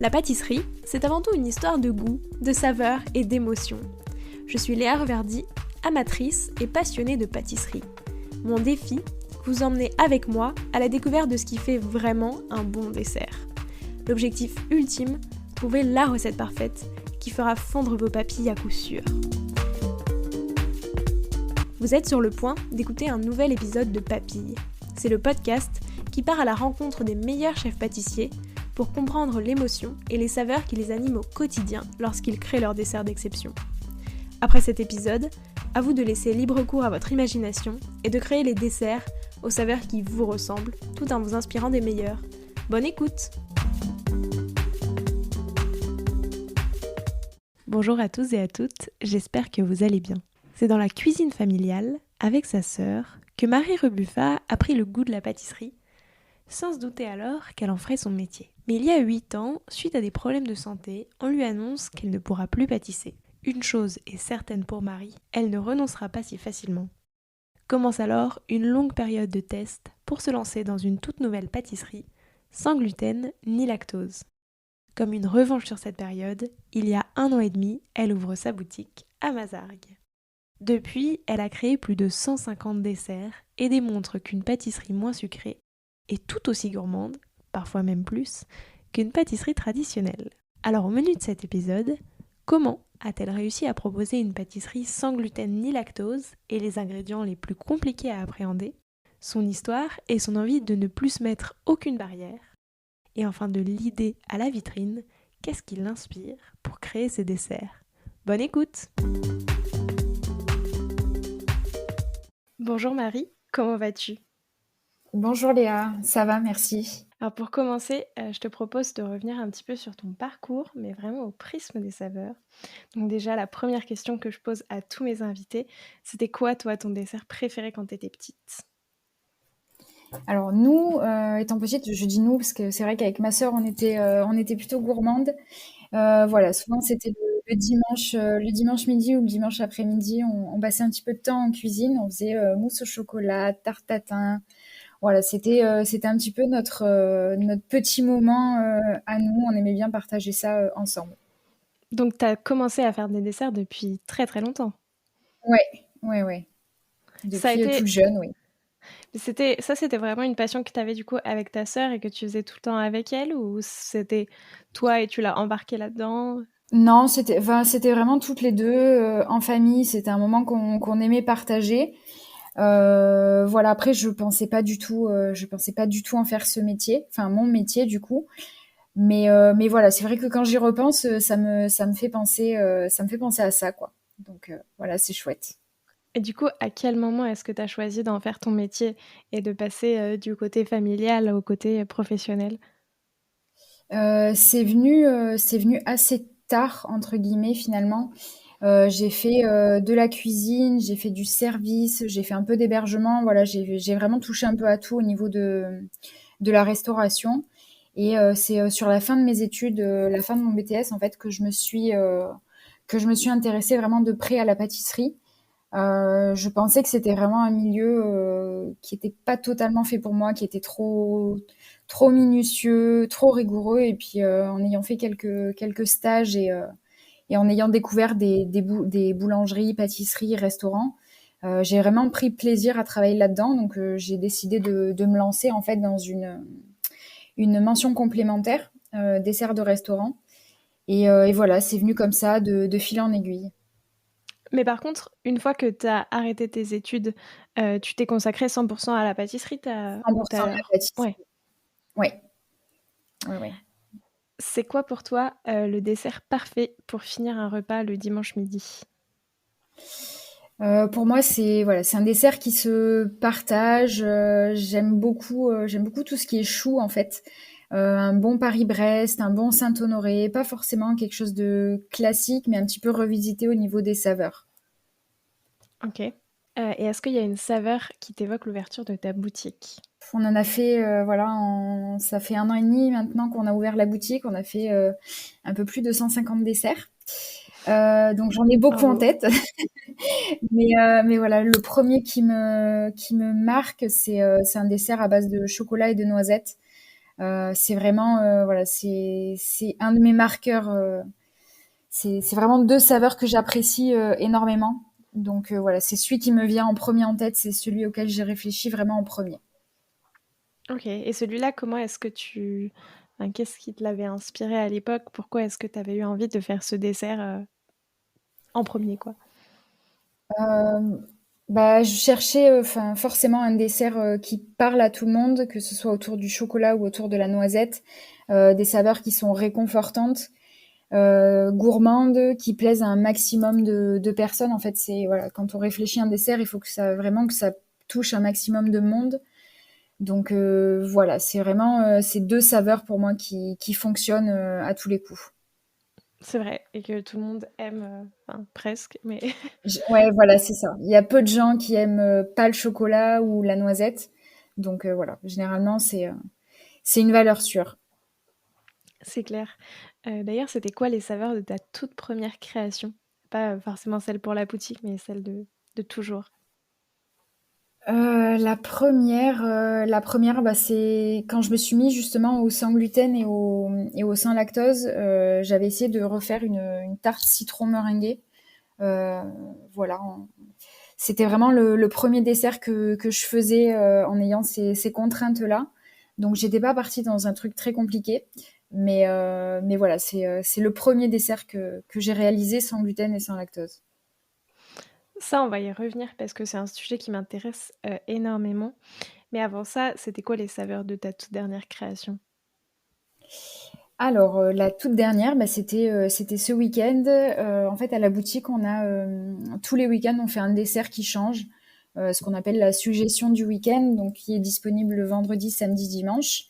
La pâtisserie, c'est avant tout une histoire de goût, de saveur et d'émotion. Je suis Léa Reverdy, amatrice et passionnée de pâtisserie. Mon défi, vous emmener avec moi à la découverte de ce qui fait vraiment un bon dessert. L'objectif ultime, trouver la recette parfaite qui fera fondre vos papilles à coup sûr. Vous êtes sur le point d'écouter un nouvel épisode de Papilles. C'est le podcast qui part à la rencontre des meilleurs chefs pâtissiers pour comprendre l'émotion et les saveurs qui les animent au quotidien lorsqu'ils créent leur dessert d'exception. Après cet épisode, à vous de laisser libre cours à votre imagination et de créer les desserts aux saveurs qui vous ressemblent, tout en vous inspirant des meilleurs. Bonne écoute! Bonjour à tous et à toutes, j'espère que vous allez bien. C'est dans la cuisine familiale, avec sa sœur, que Marie Rebuffa a pris le goût de la pâtisserie, sans se douter alors qu'elle en ferait son métier. Mais il y a 8 ans, suite à des problèmes de santé, on lui annonce qu'elle ne pourra plus pâtisser. Une chose est certaine pour Marie, elle ne renoncera pas si facilement. Commence alors une longue période de test pour se lancer dans une toute nouvelle pâtisserie, sans gluten ni lactose. Comme une revanche sur cette période, il y a 1 an et demi, elle ouvre sa boutique à Mazargues. Depuis, elle a créé plus de 150 desserts et démontre qu'une pâtisserie moins sucrée est tout aussi gourmande, parfois même plus, qu'une pâtisserie traditionnelle. Alors au menu de cet épisode, comment a-t-elle réussi à proposer une pâtisserie sans gluten ni lactose et les ingrédients les plus compliqués à appréhender, son histoire et son envie de ne plus se mettre aucune barrière, et enfin de l'idée à la vitrine, qu'est-ce qui l'inspire pour créer ces desserts? Bonne écoute! Bonjour Marie, comment vas-tu? Bonjour Léa, ça va, merci. Alors pour commencer, je te propose de revenir un petit peu sur ton parcours, mais vraiment au prisme des saveurs. Donc déjà, la première question que je pose à tous mes invités, c'était quoi toi ton dessert préféré quand tu étais petite? Alors nous, étant petite, je dis nous parce que c'est vrai qu'avec ma sœur, on était plutôt gourmande. Voilà, souvent c'était le dimanche midi ou le dimanche après-midi, on passait un petit peu de temps en cuisine, on faisait mousse au chocolat, tarte tatin. Voilà, c'était un petit peu notre petit moment à nous. On aimait bien partager ça ensemble. Donc tu as commencé à faire des desserts depuis très très longtemps. Ouais, ouais, ouais. Ça a Depuis toute été, jeune, oui. c'était vraiment une passion que tu avais du coup avec ta sœur et que tu faisais tout le temps avec elle ou c'était toi et tu l'as embarqué là-dedans? Non, c'était vraiment toutes les deux en famille. C'était un moment qu'on aimait partager. Voilà. Après, je pensais pas du tout en faire ce métier, enfin mon métier du coup. Mais voilà, c'est vrai que quand j'y repense, ça me fait penser à ça, quoi. Donc voilà, c'est chouette. Et du coup, à quel moment est-ce que tu as choisi d'en faire ton métier et de passer du côté familial au côté professionnel? C'est venu assez tard entre guillemets finalement. J'ai fait de la cuisine, j'ai fait du service, j'ai fait un peu d'hébergement. Voilà, j'ai vraiment touché un peu à tout au niveau de la restauration. Et c'est sur la fin de mes études, la fin de mon BTS en fait, que je me suis intéressée vraiment de près à la pâtisserie. Je pensais que c'était vraiment un milieu qui était pas totalement fait pour moi, qui était trop minutieux, trop rigoureux. Et puis en ayant fait quelques stages et en ayant découvert des boulangeries, pâtisseries, restaurants, j'ai vraiment pris plaisir à travailler là-dedans. Donc j'ai décidé de me lancer en fait dans une mention complémentaire, dessert de restaurant. Et voilà, c'est venu comme ça, de fil en aiguille. Mais par contre, une fois que tu as arrêté tes études, tu t'es consacrée 100 à la pâtisserie, tu ou 100% tu de la pâtisserie. ouais. Ouais, ouais, ouais. C'est quoi pour toi, le dessert parfait pour finir un repas le dimanche midi? Pour moi, c'est un dessert qui se partage. J'aime beaucoup tout ce qui est chou en fait. Un bon Paris-Brest, un bon Saint-Honoré, pas forcément quelque chose de classique, mais un petit peu revisité au niveau des saveurs. OK. Et est-ce qu'il y a une saveur qui t'évoque l'ouverture de ta boutique? On en a fait, voilà, ça fait 1 an et demi maintenant qu'on a ouvert la boutique. On a fait un peu plus de 150 desserts. Donc j'en ai beaucoup en Bravo. tête. Mais voilà, le premier qui me marque, c'est un dessert à base de chocolat et de noisettes. C'est vraiment, voilà, c'est un de mes marqueurs. C'est vraiment 2 saveurs que j'apprécie, énormément. Donc voilà, c'est celui qui me vient en premier en tête, c'est celui auquel j'ai réfléchi vraiment en premier. OK, et celui-là, comment est-ce que tu enfin, qu'est-ce qui te l'avait inspiré à l'époque? Pourquoi est-ce que tu avais eu envie de faire ce dessert, en premier quoi? Hem, Bah, je cherchais, enfin, forcément un dessert, qui parle à tout le monde, que ce soit autour du chocolat ou autour de la noisette. Des saveurs qui sont réconfortantes, gourmandes, qui plaisent à un maximum de personnes. En fait, c'est voilà, quand on réfléchit à un dessert, il faut que ça vraiment que ça touche un maximum de monde. Donc voilà, c'est vraiment, ces 2 saveurs pour moi qui fonctionnent, à tous les coups. C'est vrai et que tout le monde aime, enfin presque, mais Ouais, voilà, c'est ça. Il y a peu de gens qui aiment, pas le chocolat ou la noisette. Donc voilà, généralement c'est une valeur sûre. c'est clair. D'ailleurs, c'était quoi les saveurs de ta toute première création? Pas, forcément celle pour la boutique, mais celle de toujours? La première, bah, c'est quand je me suis mis justement au sans gluten et au sans lactose, j'avais essayé de refaire une tarte citron meringuée. Heu, voilà, c'était vraiment le 1er dessert que je faisais, en ayant ces contraintes-là. Donc j'étais pas partie dans un truc très compliqué, mais voilà, c'est le premier dessert que j'ai réalisé sans gluten et sans lactose. Ça, on va y revenir parce que c'est un sujet qui m'intéresse, énormément. Mais avant ça, c'était quoi les saveurs de ta toute dernière création? Alors, la toute dernière, bah, c'était ce week-end. En fait, à la boutique, on a, tous les week-ends, on fait un dessert qui change, ce qu'on appelle la suggestion du week-end, donc qui est disponible le vendredi, samedi, dimanche.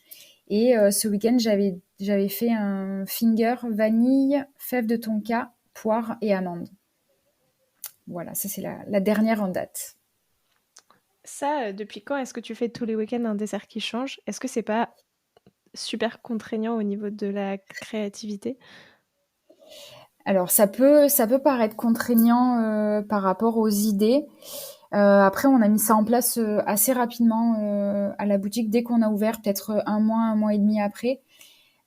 Et ce week-end, j'avais fait un finger vanille, fève de tonka, poire et amande. Voilà, ça c'est la dernière en date. Ça, depuis quand est-ce que tu fais tous les week-ends un dessert qui change? Est-ce que c'est pas super contraignant au niveau de la créativité? Alors ça peut paraître contraignant, par rapport aux idées. Après, on a mis ça en place assez rapidement à la boutique dès qu'on a ouvert, peut-être un mois et demi après,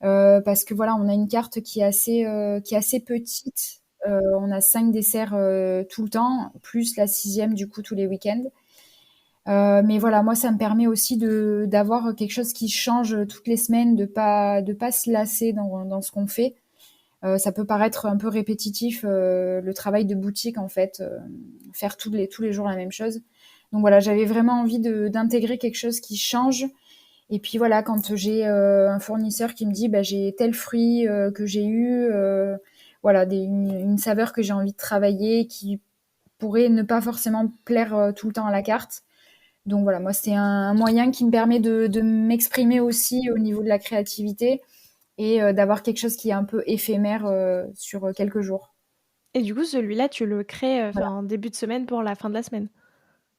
parce que voilà, on a une carte qui est assez petite. On a 5 desserts tout le temps, plus la sixième du coup tous les week-ends. Mais voilà, moi, ça me permet aussi d'avoir quelque chose qui change toutes les semaines, de pas se lasser dans ce qu'on fait. Ça peut paraître un peu répétitif, le travail de boutique en fait, faire tous les jours la même chose. Donc voilà, j'avais vraiment envie d'intégrer quelque chose qui change. Et puis voilà, quand j'ai un fournisseur qui me dit bah, j'ai tel fruit que j'ai eu, voilà, une saveur que j'ai envie de travailler qui pourrait ne pas forcément plaire tout le temps à la carte. Donc voilà, moi c'est un moyen qui me permet de m'exprimer aussi au niveau de la créativité et d'avoir quelque chose qui est un peu éphémère sur quelques jours. Et du coup, celui-là, tu le crées, Voilà, en début de semaine pour la fin de la semaine?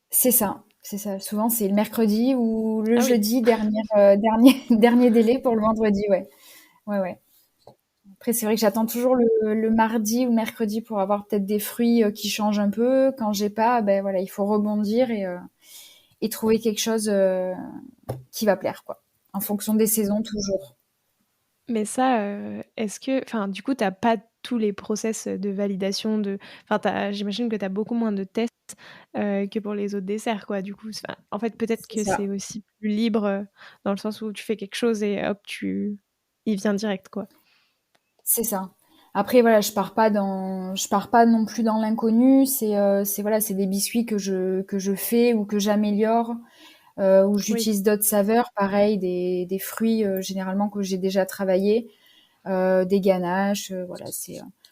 c'est ça, c'est ça. Souvent c'est le mercredi ou le Ah oui. jeudi, dernier délai pour le vendredi, ouais. Ouais, ouais. Après c'est vrai que j'attends toujours le mardi ou le mercredi pour avoir peut-être des fruits qui changent un peu. Quand j'ai pas, ben voilà, il faut rebondir et trouver quelque chose qui va plaire, quoi. En fonction des saisons toujours. Mais ça, est-ce que enfin, du coup, tu as pas tous les process, de validation de enfin, j'imagine que tu as beaucoup moins de tests, que pour les autres desserts, quoi, du coup, enfin, en fait, peut-être C'est que ça, c'est aussi plus libre, dans le sens où tu fais quelque chose et hop, il vient direct, quoi. c'est ça. Après voilà, je pars pas non plus dans l'inconnu. C'est voilà, c'est des biscuits que je fais ou que j'améliore, où Oui. j'utilise d'autres saveurs, pareil, des fruits généralement que j'ai déjà travaillé, des ganaches, voilà.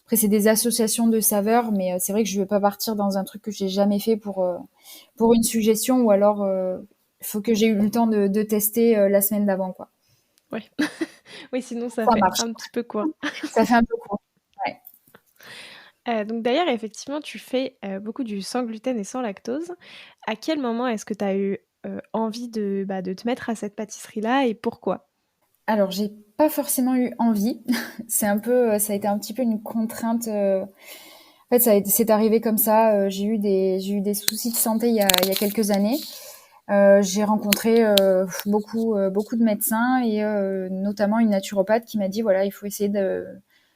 Après c'est des associations de saveurs, mais c'est vrai que je vais pas partir dans un truc que j'ai jamais fait pour une suggestion, ou alors il faut que j'ai eu le temps de tester la semaine d'avant, quoi. Ouais. Oui, sinon ça Ça fait marche, un petit peu court. ça fait un peu court. Ouais. Donc d'ailleurs, effectivement, tu fais, beaucoup du sans gluten et sans lactose. À quel moment est-ce que tu as eu, envie de te mettre à cette pâtisserie-là et pourquoi? Alors, j'ai pas forcément eu envie. Ça a été un petit peu une contrainte. En fait, c'est arrivé comme ça. J'ai eu des soucis de santé il y a quelques années. J'ai rencontré beaucoup de médecins et notamment une naturopathe qui m'a dit voilà, il faut essayer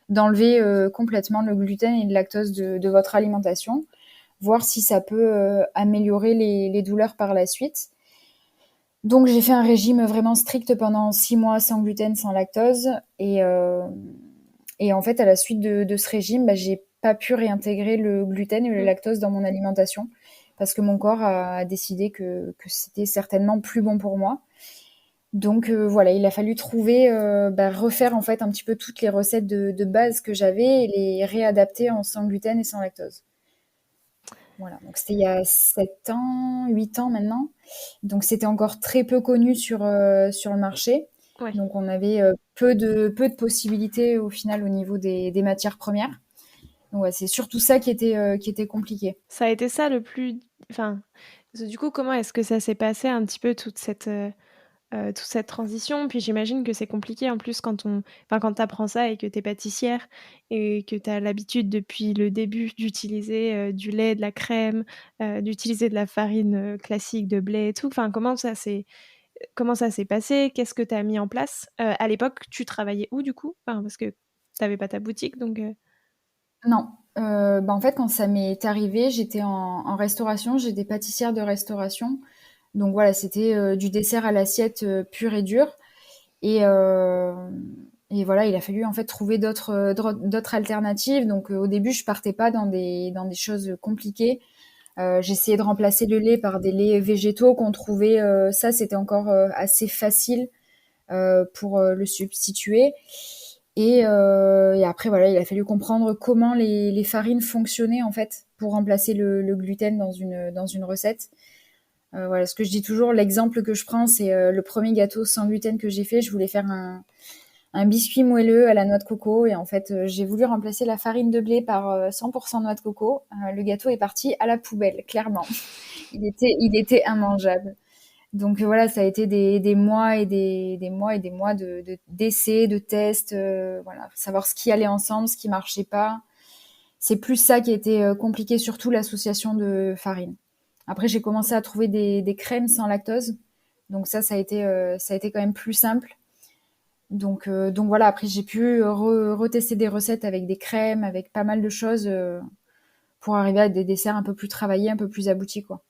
d'enlever complètement le gluten et le lactose de votre alimentation, voir si ça peut améliorer les douleurs par la suite. Donc j'ai fait un régime vraiment strict pendant 6 mois sans gluten, sans lactose. Et en fait, à la suite de ce régime, bah, j'ai pas pu réintégrer le gluten et le Mm. lactose dans mon alimentation parce que mon corps a décidé que c'était certainement plus bon pour moi. Donc voilà, il a fallu trouver, refaire en fait un petit peu toutes les recettes de base que j'avais et les réadapter en sans gluten et sans lactose. Voilà, donc c'était il y a 7 ans, 8 ans maintenant. Donc c'était encore très peu connu sur le marché. Ouais. Donc on avait peu de possibilités au final au niveau des matières premières. Donc ouais, c'est surtout ça qui était compliqué. Ça a été ça le plus... Enfin, parce que du coup, comment est-ce que ça s'est passé un petit peu toute cette transition? Puis j'imagine que c'est compliqué en plus quand t'apprends ça et que t'es pâtissière et que t'as l'habitude depuis le début d'utiliser du lait, de la crème, d'utiliser de la farine classique de blé et tout. Enfin, comment ça s'est passé? Qu'est-ce que t'as mis en place? À l'époque, tu travaillais où du coup? Enfin, parce que t'avais pas ta boutique, donc... Non, en fait quand ça m'est arrivé, j'étais en restauration, j'étais pâtissière de restauration. Donc voilà, c'était du dessert à l'assiette pur et dur. Et, euh, et voilà, il a fallu en fait trouver d'autres alternatives. Donc au début, je partais pas dans des choses compliquées. J'essayais de remplacer le lait par des laits végétaux qu'on trouvait. Ça, c'était encore assez facile pour le substituer. Et après, voilà, il a fallu comprendre comment les farines fonctionnaient en fait pour remplacer le gluten dans une recette. Voilà, ce que je dis toujours, l'exemple que je prends, c'est le premier gâteau sans gluten que j'ai fait. Je voulais faire un biscuit moelleux à la noix de coco. Et en fait, j'ai voulu remplacer la farine de blé par 100% noix de coco. Le gâteau est parti à la poubelle, clairement. Il était immangeable. Donc voilà, ça a été des mois et des mois et des mois d'essais, de tests, voilà, savoir ce qui allait ensemble, ce qui marchait pas. C'est plus ça qui a été compliqué, surtout l'association de farine. Après, j'ai commencé à trouver des crèmes sans lactose. Donc ça a été quand même plus simple. Donc voilà, après j'ai pu retester des recettes avec des crèmes, avec pas mal de choses pour arriver à des desserts un peu plus travaillés, un peu plus aboutis, quoi.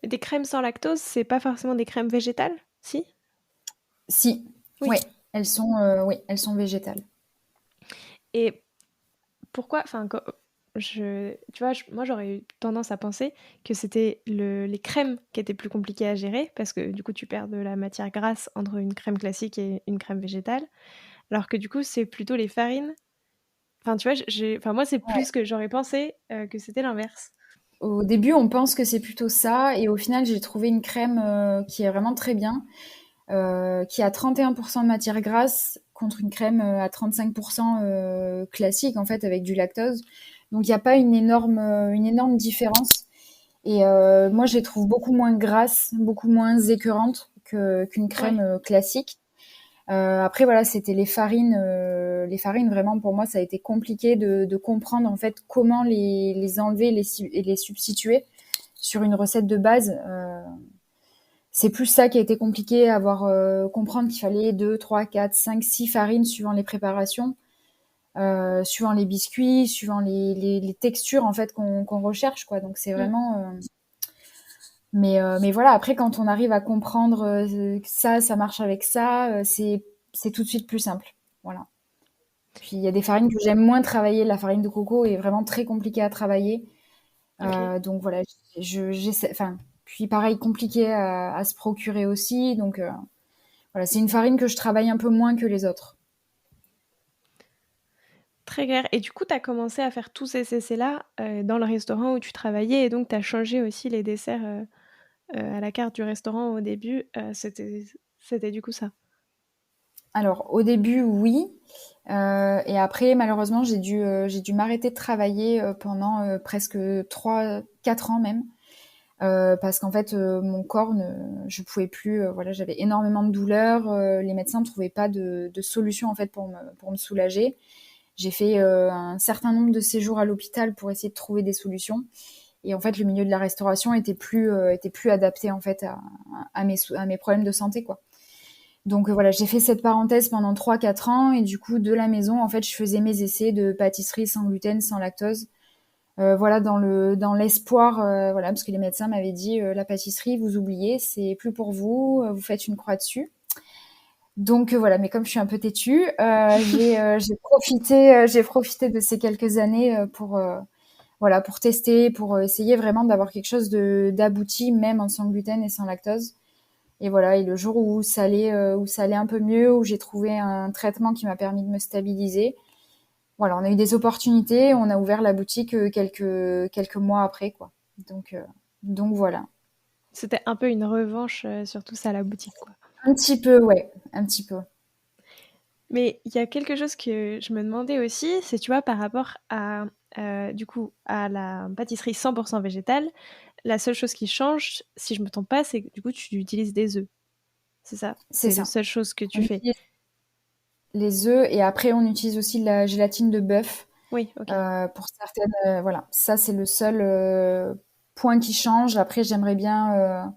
Mais des crèmes sans lactose, c'est pas forcément des crèmes végétales? Si? Si, Oui. ouais, elles sont végétales. Et pourquoi, enfin, tu vois, moi j'aurais eu tendance à penser que c'était les crèmes qui étaient plus compliquées à gérer parce que du coup tu perds de la matière grasse entre une crème classique et une crème végétale, alors que du coup c'est plutôt les farines. Enfin, tu vois, enfin, moi c'est Ouais. plus que j'aurais pensé que c'était l'inverse. Au début, on pense que c'est plutôt ça, et au final, j'ai trouvé une crème qui est vraiment très bien, qui a 31% de matière grasse contre une crème à 35% classique, en fait, avec du lactose. Donc, il n'y a pas une énorme différence. Et moi, je les trouve beaucoup moins grasses, beaucoup moins écœurantes qu'une crème Ouais. classique. Après, voilà, c'était les farines. Les farines, vraiment, pour moi, ça a été compliqué de comprendre en fait comment les enlever et les substituer sur une recette de base. C'est plus ça qui a été compliqué, comprendre qu'il fallait 2, 3, 4, 5, 6 farines suivant les préparations, suivant les biscuits, suivant les textures en fait qu'on recherche, quoi. Donc c'est Mm. vraiment. Mais voilà, après, quand on arrive à comprendre que ça marche avec ça, c'est tout de suite plus simple. Voilà. Puis il y a des farines que j'aime moins travailler. La farine de coco est vraiment très compliquée à travailler. Ok. Donc voilà, j'essaie. Enfin, puis pareil, compliqué à se procurer aussi. Donc voilà, c'est une farine que je travaille un peu moins que les autres. Très clair. Et du coup, tu as commencé à faire tous ces essais-là dans le restaurant où tu travaillais et donc tu as changé aussi les desserts à la carte du restaurant au début. C'était du coup ça. Alors au début, oui. Et après, malheureusement, j'ai dû m'arrêter de travailler pendant presque 3, 4 ans même. Parce qu'en fait, mon corps je pouvais plus, voilà, j'avais énormément de douleurs, les médecins ne trouvaient pas de solution en fait pour me soulager. J'ai fait un certain nombre de séjours à l'hôpital pour essayer de trouver des solutions Et en fait, le milieu de la restauration était plus adapté en fait à mes problèmes de santé, quoi. Donc voilà, j'ai fait cette parenthèse pendant 3-4 ans et du coup, de la maison, en fait, je faisais mes essais de pâtisserie sans gluten, sans lactose. Voilà, dans l'espoir, voilà, parce que les médecins m'avaient dit la pâtisserie, vous oubliez, c'est plus pour vous, vous faites une croix dessus. Donc voilà, mais comme je suis un peu têtue, j'ai profité de ces quelques années pour voilà, pour tester, pour essayer vraiment d'avoir quelque chose d'abouti, même en sans gluten et sans lactose. Et voilà, et le jour où ça allait un peu mieux, où j'ai trouvé un traitement qui m'a permis de me stabiliser, voilà, on a eu des opportunités, on a ouvert la boutique quelques mois après, quoi. Donc, euh, donc voilà. C'était un peu une revanche sur tout ça à la boutique, quoi. Un petit peu, ouais, un petit peu. Mais il y a quelque chose que je me demandais aussi, c'est, tu vois, par rapport à, du coup, à la pâtisserie 100% végétale, la seule chose qui change, si je me trompe pas, c'est que du coup, tu utilises des œufs. C'est ça? C'est C'est la ça. seule chose que On tu fais. utilise les œufs et après on utilise aussi de la gélatine de bœuf Oui, ok. pour certaines. Voilà, ça c'est le seul point qui change. Après, j'aimerais bien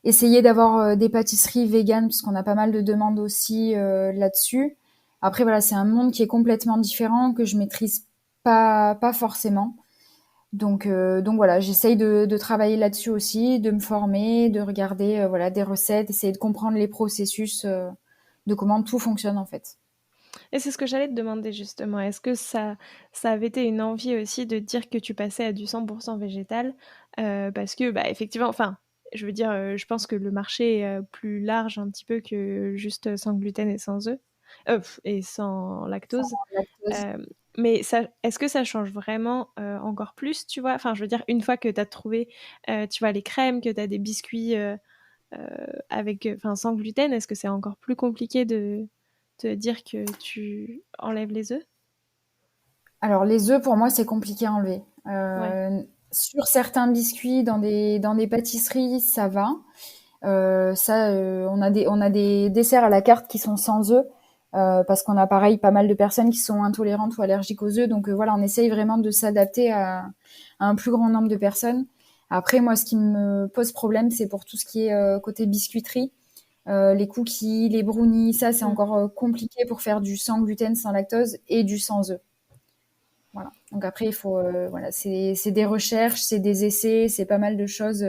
essayer d'avoir des pâtisseries véganes parce qu'on a pas mal de demandes aussi là-dessus. Après, voilà, c'est un monde qui est complètement différent que je maîtrise pas forcément. Donc voilà, j'essaye de travailler là-dessus aussi, de me former, de regarder voilà des recettes, essayer de comprendre les processus de comment tout fonctionne en fait. Et c'est ce que j'allais te demander justement. Est-ce que ça avait été une envie aussi de dire que tu passais à du 100% végétal? Parce que, bah, effectivement, enfin, je veux dire, je pense que le marché est plus large un petit peu que juste sans gluten et sans œufs, et sans Sans lactose. lactose. Euh, mais ça, est-ce que ça change vraiment encore plus, tu vois? Enfin, je veux dire, une fois que tu as trouvé, tu vois, les crèmes, que tu as des biscuits avec, enfin, sans gluten, est-ce que c'est encore plus compliqué de te dire que tu enlèves les œufs? Alors les œufs pour moi c'est compliqué à enlever. Ouais. Sur certains biscuits dans des pâtisseries ça va. On a des desserts à la carte qui sont sans œufs parce qu'on a pareil pas mal de personnes qui sont intolérantes ou allergiques aux œufs. Donc voilà, on essaye vraiment de s'adapter à un plus grand nombre de personnes. Après, moi, ce qui me pose problème, c'est pour tout ce qui est côté biscuiterie. Les cookies, les brownies, ça, c'est Mm. encore compliqué pour faire du sans gluten, sans lactose et du sans œufs. Voilà. Donc après, il faut, voilà, c'est des recherches, c'est des essais, c'est pas mal de choses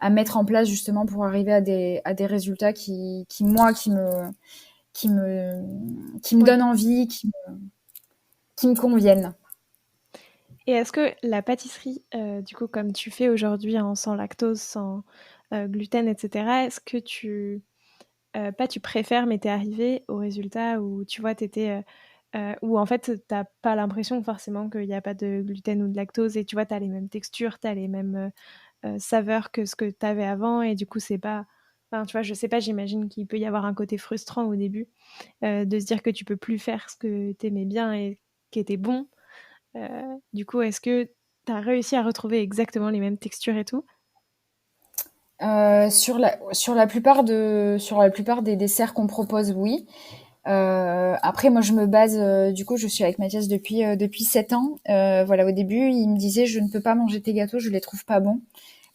à mettre en place justement pour arriver à des résultats moi, qui me, qui me Ouais. donnent envie, qui me conviennent. Et est-ce que la pâtisserie, du coup, comme tu fais aujourd'hui, hein, sans lactose, sans gluten, etc., est-ce que pas tu préfères, mais t'es arrivé au résultat où, tu vois, où en fait, t'as pas l'impression forcément qu'il n'y a pas de gluten ou de lactose et tu vois, t'as les mêmes textures, t'as les mêmes saveur que ce que tu avais avant et du coup c'est pas enfin tu vois je sais pas j'imagine qu'il peut y avoir un côté frustrant au début de se dire que tu peux plus faire ce que tu aimais bien et qui était bon. Du coup est-ce que tu as réussi à retrouver exactement les mêmes textures et tout? Sur la plupart des desserts qu'on propose, oui. Après, moi, je me base, du coup, je suis avec Mathias depuis 7 ans. Voilà, au début, il me disait, je ne peux pas manger tes gâteaux, je les trouve pas bons.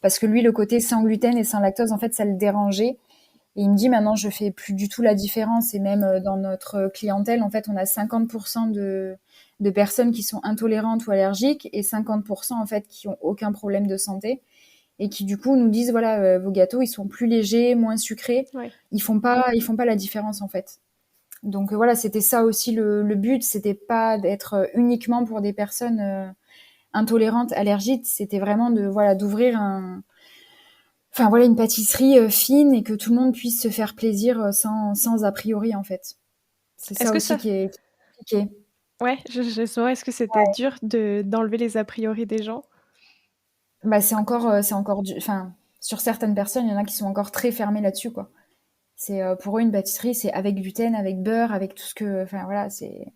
Parce que lui, le côté sans gluten et sans lactose, en fait, ça le dérangeait. Et il me dit, maintenant, je fais plus du tout la différence. Et même dans notre clientèle, en fait, on a 50% de personnes qui sont intolérantes ou allergiques et 50% en fait qui ont aucun problème de santé et qui du coup nous disent voilà vos gâteaux ils sont plus légers, moins sucrés, Ouais. ils font pas la différence en fait. Donc voilà, c'était ça aussi le but, c'était pas d'être uniquement pour des personnes intolérantes, allergiques, c'était vraiment de voilà d'ouvrir enfin voilà une pâtisserie fine et que tout le monde puisse se faire plaisir sans a priori en fait. C'est Est-ce ça que aussi ça qui est compliqué. ouais je saurais est-ce que c'était dur de d'enlever les a priori des gens? Bah c'est encore enfin sur certaines personnes, il y en a qui sont encore très fermées là-dessus quoi. C'est pour eux une pâtisserie, c'est avec gluten, avec beurre, avec tout ce que, enfin voilà, c'est.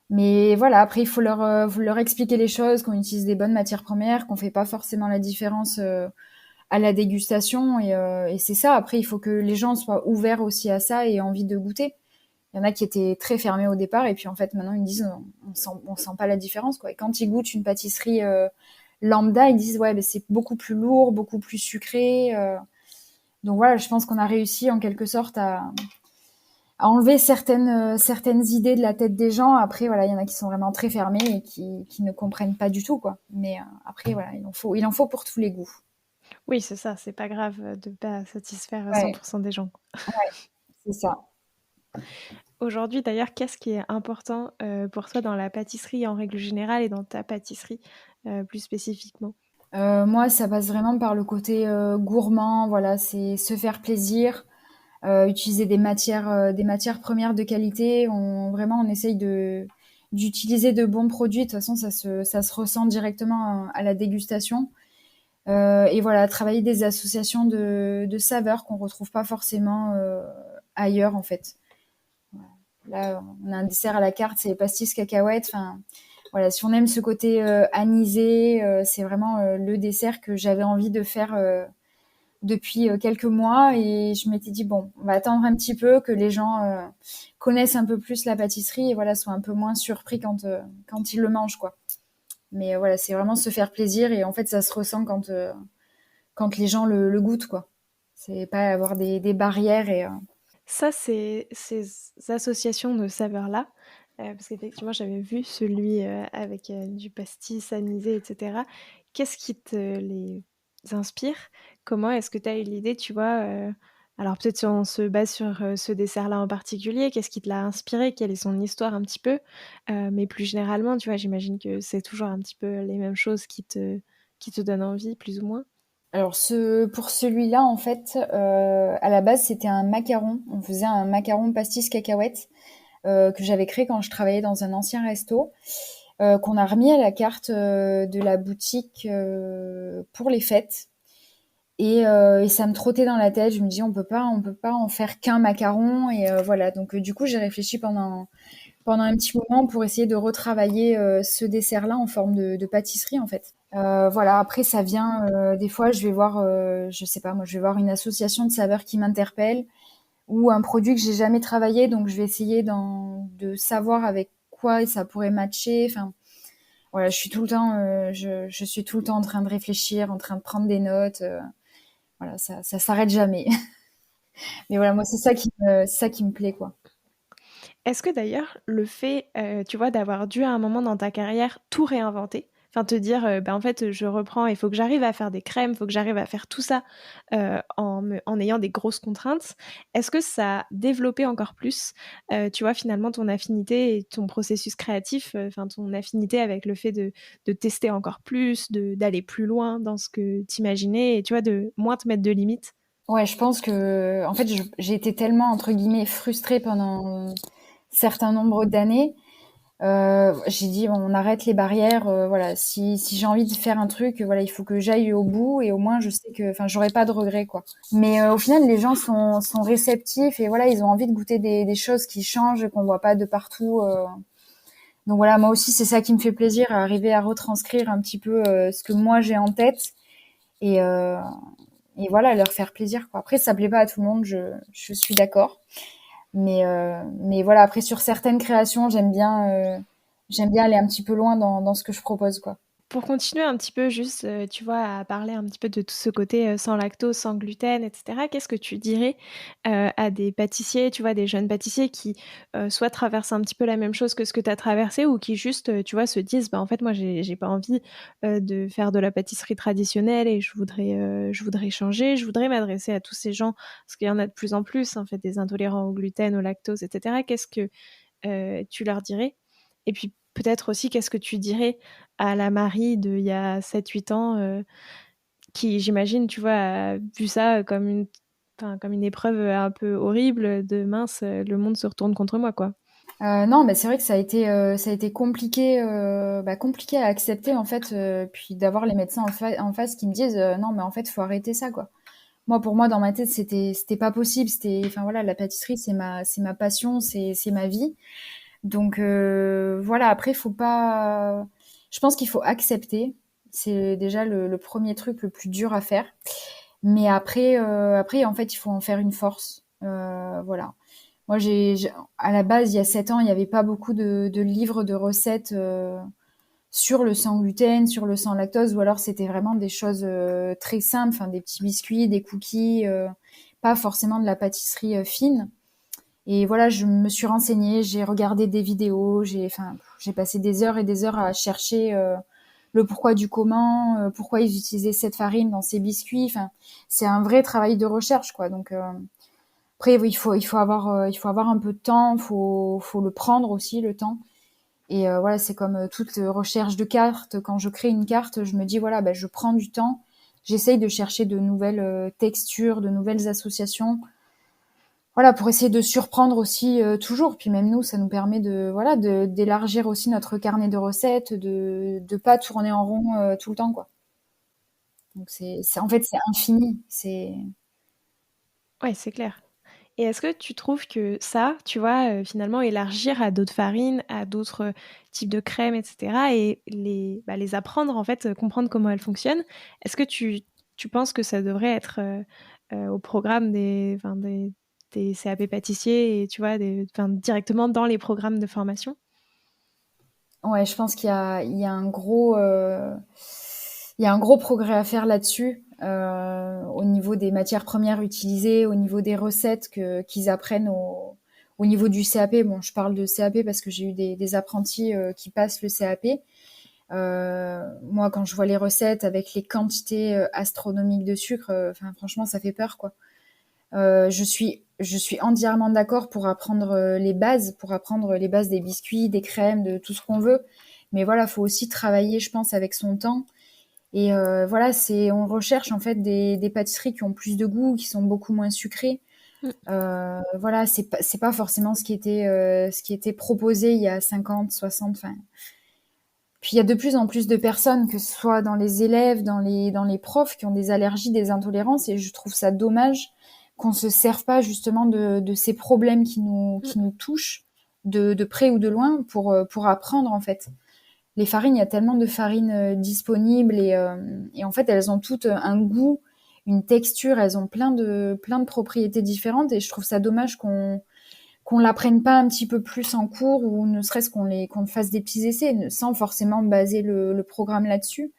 Mais voilà, après il faut leur expliquer les choses, qu'on utilise des bonnes matières premières, qu'on fait pas forcément la différence à la dégustation et c'est ça. Après il faut que les gens soient ouverts aussi à ça et aient envie de goûter. Il y en a qui étaient très fermés au départ et puis en fait maintenant ils me disent on sent pas la différence quoi. Et quand ils goûtent une pâtisserie lambda, ils disent ouais, mais c'est beaucoup plus lourd, beaucoup plus sucré. Donc voilà, je pense qu'on a réussi en quelque sorte à enlever certaines idées de la tête des gens. Après, voilà, il y en a qui sont vraiment très fermés et qui ne comprennent pas du tout, quoi. Mais après, voilà, il en faut pour tous les goûts. Oui, c'est ça, c'est pas grave de pas satisfaire à Ouais, 100% des gens. ouais, c'est ça. Aujourd'hui, d'ailleurs, qu'est-ce qui est important pour toi dans la pâtisserie en règle générale et dans ta pâtisserie plus spécifiquement? Moi, ça passe vraiment par le côté gourmand. Voilà, c'est se faire plaisir, utiliser des matières premières de qualité. Vraiment, on essaye d'utiliser de bons produits. De toute façon, ça se ressent directement à la dégustation. Et voilà, travailler des associations de saveurs qu'on retrouve pas forcément ailleurs, en fait. Là, on a un dessert à la carte, c'est les pastis cacahuètes. Enfin, voilà, si on aime ce côté anisé, c'est vraiment le dessert que j'avais envie de faire depuis quelques mois. Et je m'étais dit, bon, on va attendre un petit peu que les gens connaissent un peu plus la pâtisserie et voilà, soient un peu moins surpris quand ils le mangent, quoi. Mais voilà, c'est vraiment se faire plaisir et en fait, ça se ressent quand les gens le goûtent, quoi. C'est pas avoir des barrières et Ça, c'est ces associations de saveurs-là, parce qu'effectivement, j'avais vu celui, avec, du pastis anisé et cetera. Qu'est-ce qui te les inspire? Comment est-ce que tu as eu l'idée, tu vois, alors peut-être si on se base sur, ce dessert-là en particulier, qu'est-ce qui te l'a inspiré? Quelle est son histoire un petit peu? Mais plus généralement, tu vois, j'imagine que c'est toujours un petit peu les mêmes choses qui te donnent envie, plus ou moins? alors pour celui-là, en fait, à la base, c'était un macaron. On faisait un macaron pastis cacahuète que j'avais créé quand je travaillais dans un ancien resto, qu'on a remis à la carte de la boutique pour les fêtes. Et ça me trottait dans la tête. Je me dis, on peut pas en faire qu'un macaron. Et voilà. Donc du coup, j'ai réfléchi pendant un petit moment pour essayer de retravailler ce dessert-là en forme de pâtisserie en fait. Voilà, après ça vient des fois je vais voir je sais pas moi, je vais voir une association de saveurs qui m'interpelle ou un produit que j'ai jamais travaillé donc je vais essayer de savoir avec quoi ça pourrait matcher. Enfin voilà, je suis tout le temps je suis tout le temps en train de réfléchir, en train de prendre des notes. Voilà, ça s'arrête jamais. Mais voilà, moi c'est ça qui me plaît quoi. Est-ce que d'ailleurs le fait, tu vois, d'avoir dû à un moment dans ta carrière tout réinventer, enfin te dire, «Bah, en fait, je reprends, il faut que j'arrive à faire des crèmes, il faut que j'arrive à faire tout ça, en ayant des grosses contraintes», est-ce que ça a développé encore plus, tu vois, finalement ton affinité et ton processus créatif, enfin ton affinité avec le fait de tester encore plus, d'aller plus loin dans ce que tu imaginais et tu vois, de moins te mettre de limites? Ouais, je pense que en fait j'ai été tellement entre guillemets frustrée pendant certain nombre d'années. J'ai dit on arrête les barrières. Voilà, si j'ai envie de faire un truc, voilà, il faut que j'aille au bout et au moins je sais que, enfin, j'aurai pas de regrets quoi. Mais au final, les gens sont réceptifs et voilà, ils ont envie de goûter des choses qui changent, qu'on voit pas de partout. Donc voilà, moi aussi c'est ça qui me fait plaisir, arriver à retranscrire un petit peu ce que moi j'ai en tête et euh, et voilà, leur faire plaisir quoi. Après, ça plaît pas à tout le monde, je suis d'accord. Mais voilà, après sur certaines créations, j'aime bien aller un petit peu loin dans ce que je propose, quoi. Pour continuer un petit peu juste, tu vois, à parler un petit peu de tout ce côté, sans lactose, sans gluten et cetera. Qu'est-ce que tu dirais, à des pâtissiers, tu vois, des jeunes pâtissiers qui, soit traversent un petit peu la même chose que ce que tu as traversé ou qui juste, tu vois, se disent: «Bah, en fait, moi, j'ai pas envie, de faire de la pâtisserie traditionnelle et je voudrais changer, je voudrais m'adresser à tous ces gens», parce qu'il y en a de plus en plus, en fait, des intolérants au gluten, au lactose et cetera. Qu'est-ce que tu leur dirais? Et puis peut-être aussi, qu'est-ce que tu dirais à la Marie d'il y a 7 8 ans, qui j'imagine, tu vois, a vu ça comme comme une épreuve, un peu horrible de: «Mince, le monde se retourne contre moi», quoi. Non, mais c'est vrai que ça a été compliqué, compliqué à accepter, en fait, puis d'avoir les médecins en face qui me disent: «Non, mais en fait, faut arrêter ça, quoi». Moi, pour moi, dans ma tête, c'était pas possible. Enfin voilà, la pâtisserie, c'est ma passion, c'est ma vie. Donc voilà, après, faut pas. Je pense qu'il faut accepter. C'est déjà le premier truc le plus dur à faire. Mais après, en fait, il faut en faire une force. Voilà. Moi, à la base, il y a 7 ans, il n'y avait pas beaucoup de livres de recettes sur le sans gluten, sur le sans lactose, ou alors c'était vraiment des choses très simples, enfin des petits biscuits, des cookies, pas forcément de la pâtisserie fine. Et voilà, je me suis renseignée, j'ai regardé des vidéos, j'ai passé des heures et des heures à chercher le pourquoi du comment, pourquoi ils utilisaient cette farine dans ces biscuits. Enfin, c'est un vrai travail de recherche, quoi. Donc après, oui, il faut avoir un peu de temps, faut le prendre aussi le temps. Et voilà, c'est comme toute recherche de carte. Quand je crée une carte, je me dis voilà, ben, je prends du temps, j'essaye de chercher de nouvelles textures, de nouvelles associations voilà, pour essayer de surprendre aussi, toujours. Puis même nous, ça nous permet de voilà, d'élargir aussi notre carnet de recettes, de pas tourner en rond, tout le temps, quoi. Donc c'est en fait, c'est infini. C'est Ouais, c'est clair. Et est-ce que tu trouves que ça, tu vois, finalement élargir à d'autres farines, à d'autres, types de crèmes et cetera et les apprendre en fait, comprendre comment elles fonctionnent, est-ce que tu penses que ça devrait être, au programme des CAP pâtissiers et tu vois, directement dans les programmes de formation? ouais, je pense qu'il y a il y a un gros progrès à faire là-dessus, au niveau des matières premières utilisées, au niveau des recettes qu'ils apprennent au niveau du CAP. Bon, je parle de CAP parce que j'ai eu des apprentis qui passent le CAP. Moi, quand je vois les recettes avec les quantités astronomiques de sucre, enfin, franchement, ça fait peur, quoi. Je suis entièrement d'accord pour apprendre pour apprendre les bases des biscuits, des crèmes, de tout ce qu'on veut. Mais voilà, faut aussi travailler, je pense, avec son temps. Et voilà, on recherche en fait des pâtisseries qui ont plus de goût, qui sont beaucoup moins sucrées. Mmh. Voilà, c'est pas forcément ce qui était proposé il y a 50, 60, enfin. Puis il y a de plus en plus de personnes, que ce soit dans les élèves, dans les profs, qui ont des allergies, des intolérances, et je trouve ça dommage qu'on se serve pas justement de ces problèmes Mmh. qui nous touchent de près ou de loin pour apprendre en fait. Les farines, il y a tellement de farines disponibles et en fait elles ont toutes un goût, une texture, elles ont plein de propriétés différentes et je trouve ça dommage qu'on l'apprenne pas un petit peu plus en cours ou ne serait-ce qu'on fasse des petits essais sans forcément baser le programme là-dessus.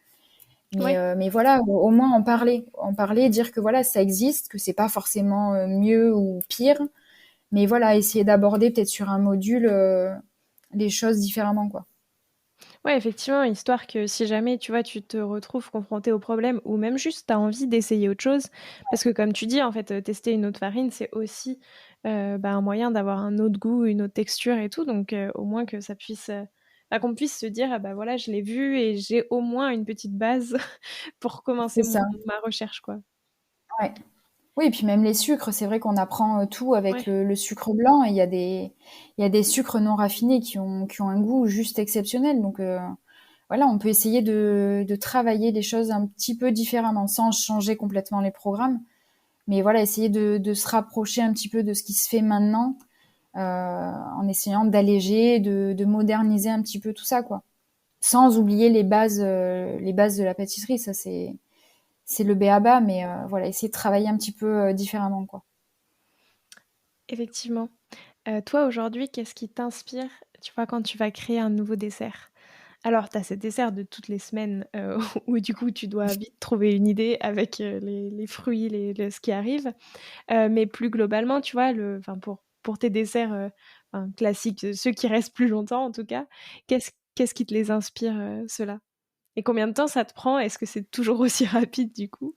Ouais. Mais voilà, au moins en parler, dire que voilà, ça existe, que c'est pas forcément mieux ou pire, mais voilà, essayer d'aborder peut-être sur un module les choses différemment, quoi. Ouais, effectivement, histoire que si jamais, tu vois, tu te retrouves confronté au problème ou même juste tu as envie d'essayer autre chose, parce que comme tu dis, en fait, tester une autre farine, c'est aussi, un moyen d'avoir un autre goût, une autre texture et tout, donc au moins que ça puisse, qu'on puisse se dire: «Ah bah, voilà, je l'ai vu et j'ai au moins une petite base pour commencer C'est ça, ma recherche, quoi». ouais. Oui, et puis même les sucres, c'est vrai qu'on apprend tout avec Ouais. le sucre blanc et il y a des sucres non raffinés qui ont un goût juste exceptionnel. Donc voilà, on peut essayer de travailler les choses un petit peu différemment sans changer complètement les programmes. Mais voilà, essayer de se rapprocher un petit peu de ce qui se fait maintenant en essayant d'alléger, de moderniser un petit peu tout ça, quoi. Sans oublier les bases de la pâtisserie, ça c'est le b.a.-ba, mais voilà, essayer de travailler un petit peu différemment, quoi. Effectivement. Toi, aujourd'hui, qu'est-ce qui t'inspire, tu vois, quand tu vas créer un nouveau dessert? Alors, tu as ces desserts de toutes les semaines, où du coup, tu dois vite trouver une idée avec, les fruits, ce qui arrive. Mais plus globalement, tu vois, pour tes desserts, classiques, ceux qui restent plus longtemps en tout cas, qu'est-ce qui te les inspire, ceux-là? Et combien de temps ça te prend? Est-ce que c'est toujours aussi rapide du coup?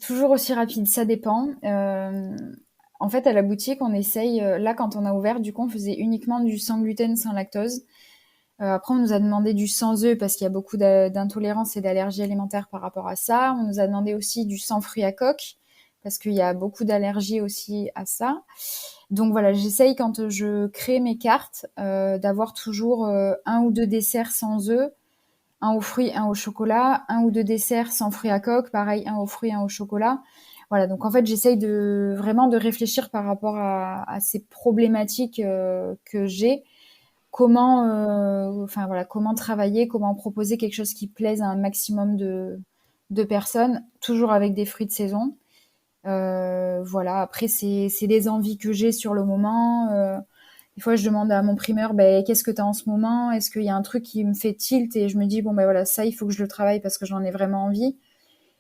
Toujours aussi rapide, ça dépend. En fait, à la boutique, on essaye, là, quand on a ouvert, du coup, on faisait uniquement du sans gluten, sans lactose. Après, on nous a demandé du sans œufs parce qu'il y a beaucoup d'intolérance et d'allergies alimentaires par rapport à ça. On nous a demandé aussi du sans fruits à coque parce qu'il y a beaucoup d'allergies aussi à ça. Donc voilà, j'essaye quand je crée mes cartes d'avoir toujours un ou deux desserts sans œufs, un aux fruits, un au chocolat, un ou deux desserts sans fruits à coque, pareil, un aux fruits, un au chocolat. Voilà, donc en fait, j'essaye de vraiment de réfléchir par rapport à ces problématiques que j'ai. Comment, enfin voilà, comment travailler, comment proposer quelque chose qui plaise à un maximum de personnes, toujours avec des fruits de saison. Voilà, après c'est des envies que j'ai sur le moment. Des fois, je demande à mon primeur, ben, qu'est-ce que tu as en ce moment? Est-ce qu'il y a un truc qui me fait tilt? Et je me dis, bon, ben voilà, ça, il faut que je le travaille parce que j'en ai vraiment envie.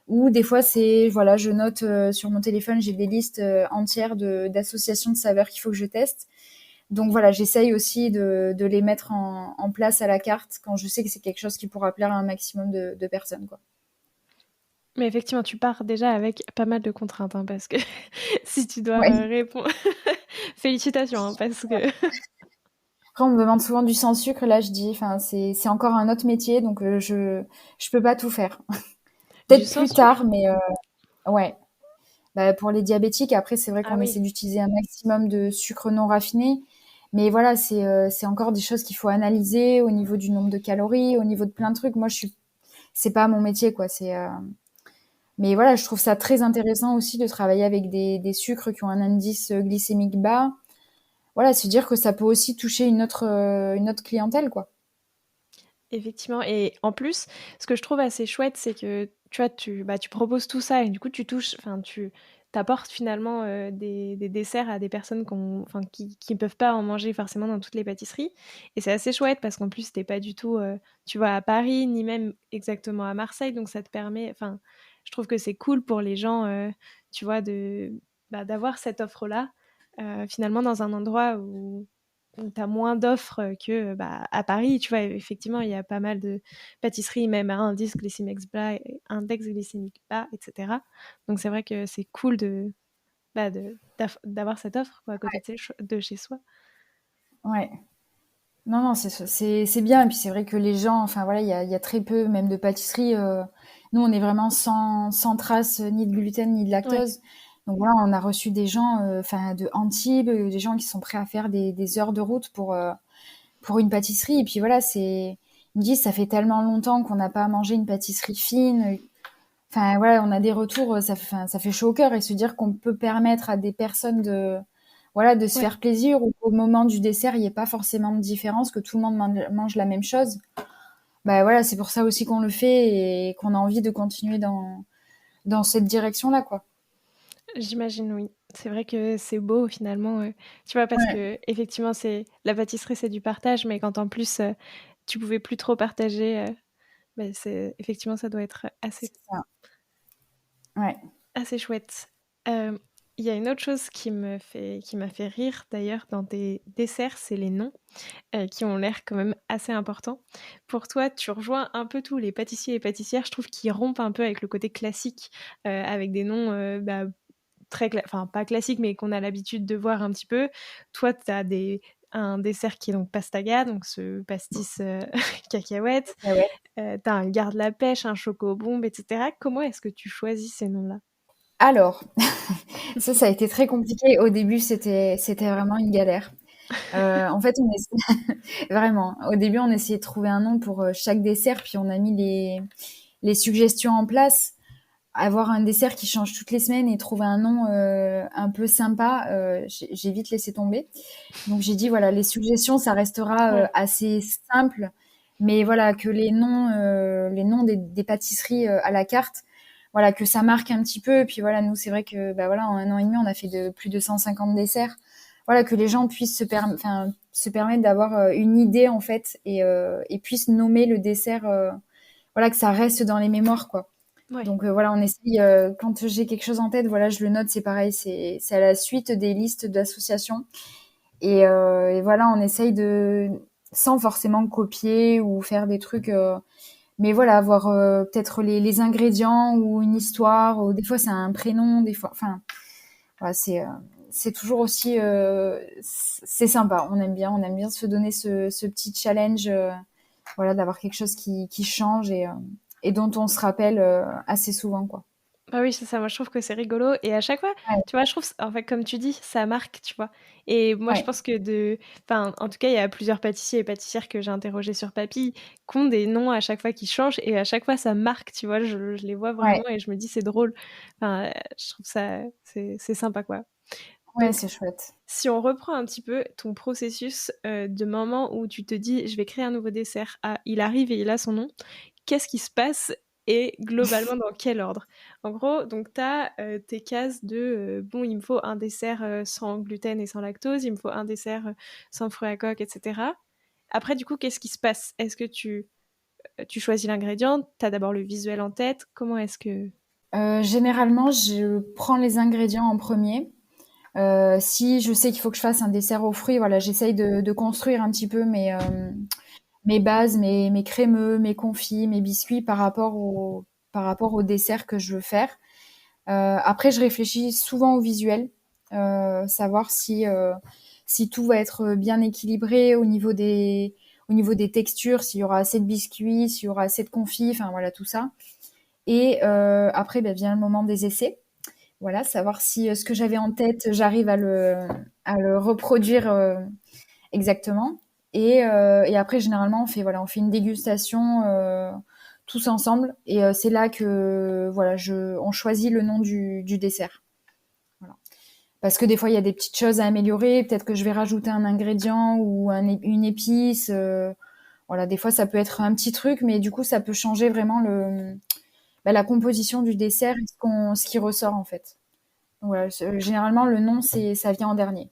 Ou des fois, c'est, voilà, je note sur mon téléphone, j'ai des listes entières d'associations de saveurs qu'il faut que je teste. Donc voilà, j'essaye aussi de les mettre en place à la carte quand je sais que c'est quelque chose qui pourra plaire à un maximum de personnes, quoi. Mais effectivement, tu pars déjà avec pas mal de contraintes, hein, parce que si tu dois Ouais. répondre... Félicitations, hein, parce que... Après, on me demande souvent du sans sucre. Là, je dis, enfin, c'est encore un autre métier, donc je peux pas tout faire. Du Peut-être sans plus sucre? tard, mais ouais. Bah, pour les diabétiques, après, c'est vrai Ah qu'on essaie oui. d'utiliser un maximum de sucre non raffiné. Mais voilà, c'est encore des choses qu'il faut analyser au niveau du nombre de calories, au niveau de plein de trucs. Moi, c'est pas mon métier, quoi. Mais voilà, je trouve ça très intéressant aussi de travailler avec des sucres qui ont un indice glycémique bas. Voilà, se dire que ça peut aussi toucher une autre clientèle, quoi. Effectivement, et en plus, ce que je trouve assez chouette, c'est que tu vois, tu proposes tout ça et du coup, tu touches, enfin, tu t'apportes finalement des desserts à des personnes enfin, qui peuvent pas en manger forcément dans toutes les pâtisseries. Et c'est assez chouette parce qu'en plus, t'es pas du tout, tu vois, à Paris, ni même exactement à Marseille, donc ça te permet, enfin, je trouve que c'est cool pour les gens, tu vois, d'avoir cette offre-là, finalement, dans un endroit où tu as moins d'offres que bah, à Paris. Tu vois, effectivement, il y a pas mal de pâtisseries, même à index glycémique bas, etc. Donc c'est vrai que c'est cool d'avoir cette offre quoi, à côté de chez soi. Ouais. Non, non, c'est bien. Et puis c'est vrai que les gens, enfin voilà, il y a très peu même de pâtisseries. Nous, on est vraiment sans trace ni de gluten ni de Ouais. lactose. Donc voilà, on a reçu des gens, enfin de Antibes, des gens qui sont prêts à faire des heures de route pour une pâtisserie. Et puis voilà, ils me disent, ça fait tellement longtemps qu'on n'a pas mangé une pâtisserie fine. Enfin voilà, on a des retours, enfin, ça fait chaud au cœur et se dire qu'on peut permettre à des personnes voilà, de se Ouais. faire plaisir ou qu'au moment du dessert, il n'y ait pas forcément de différence, que tout le monde mange la même chose. Bah voilà, c'est pour ça aussi qu'on le fait et qu'on a envie de continuer dans cette direction-là, quoi. J'imagine, oui. C'est vrai que c'est beau finalement, tu vois, parce Ouais, que effectivement, c'est la pâtisserie, c'est du partage, mais quand en plus tu pouvais plus trop partager, bah, c'est effectivement, ça doit être c'est ça. Ouais. assez chouette. Il y a une autre chose qui m'a fait rire d'ailleurs dans tes desserts, c'est les noms, qui ont l'air quand même assez importants. Pour toi, tu rejoins un peu tous les pâtissiers et pâtissières, je trouve qu'ils rompent un peu avec le côté classique, avec des noms, bah, enfin pas classiques, mais qu'on a l'habitude de voir un petit peu. Toi, tu as un dessert qui est donc pastaga, donc ce pastis, cacahuète, Ouais, ouais. tu as un garde la pêche, un choco-bombe, et cetera. Comment est-ce que tu choisis ces noms-là? Alors, ça a été très compliqué. Au début, c'était vraiment une galère. En fait, vraiment, au début, on essayait de trouver un nom pour chaque dessert, puis on a mis les suggestions en place. Avoir un dessert qui change toutes les semaines et trouver un nom un peu sympa, j'ai vite laissé tomber. Donc j'ai dit voilà, les suggestions, ça restera Ouais, assez simple, mais voilà que les noms des pâtisseries à la carte, voilà que ça marque un petit peu. Et puis voilà, nous c'est vrai que bah voilà, en un an et demi, on a fait plus de 150 desserts. Voilà que les gens puissent se permettre d'avoir une idée en fait et puissent nommer le dessert. Voilà que ça reste dans les mémoires quoi. ouais. Donc voilà, on essaye, quand j'ai quelque chose en tête, voilà, je le note, c'est pareil, c'est à la suite des listes d'associations. Et voilà, on essaye sans forcément copier ou faire des trucs, mais voilà, avoir peut-être les ingrédients ou une histoire, ou des fois c'est un prénom, des fois, enfin, voilà, c'est toujours aussi, c'est sympa, on aime bien se donner ce petit challenge, voilà, d'avoir quelque chose qui change et dont on se rappelle assez souvent, quoi. Bah oui, c'est ça. Moi, je trouve que c'est rigolo. Et à chaque fois, Ouais, tu vois, je trouve, en fait, comme tu dis, ça marque, tu vois. Et moi, je ouais, pense que enfin, en tout cas, il y a plusieurs pâtissiers et pâtissières que j'ai interrogés sur Papy qui ont des noms à chaque fois qui changent. Et à chaque fois, ça marque, tu vois. Je les vois ouais, vraiment et je me dis, c'est drôle. Enfin, je trouve ça, c'est sympa, quoi. ouais, Donc, c'est chouette. si on reprend un petit peu ton processus de moment où tu te dis, je vais créer un nouveau dessert, ah, il arrive et il a son nom, qu'est-ce qui se passe et globalement dans quel ordre? En gros, donc tu as tes cases de bon, il me faut un dessert sans gluten et sans lactose, il me faut un dessert sans fruits à coque, etc. Après, du coup, qu'est-ce qui se passe? Est-ce que tu choisis l'ingrédient? Tu as d'abord le visuel en tête? Comment est-ce que... Généralement, je prends les ingrédients en premier. Si je sais qu'il faut que je fasse un dessert aux fruits, voilà, j'essaye de construire un petit peu mes bases, mes crémeux, mes confits, mes biscuits par rapport au dessert que je veux faire. Après, je réfléchis souvent au visuel, savoir si tout va être bien équilibré au niveau des textures, s'il y aura assez de biscuits, s'il y aura assez de confits, enfin voilà tout ça. Et après, ben, vient le moment des essais. Voilà, savoir si ce que j'avais en tête, j'arrive à le reproduire exactement. Et après, généralement, on fait une dégustation tous ensemble. Et c'est là que voilà, on choisit le nom du dessert. Voilà. Parce que des fois, il y a des petites choses à améliorer. Peut-être que je vais rajouter un ingrédient ou une épice. Voilà, des fois, ça peut être un petit truc, mais du coup, ça peut changer vraiment la composition du dessert et ce qui ressort en fait. Voilà, généralement, le nom, ça vient en dernier.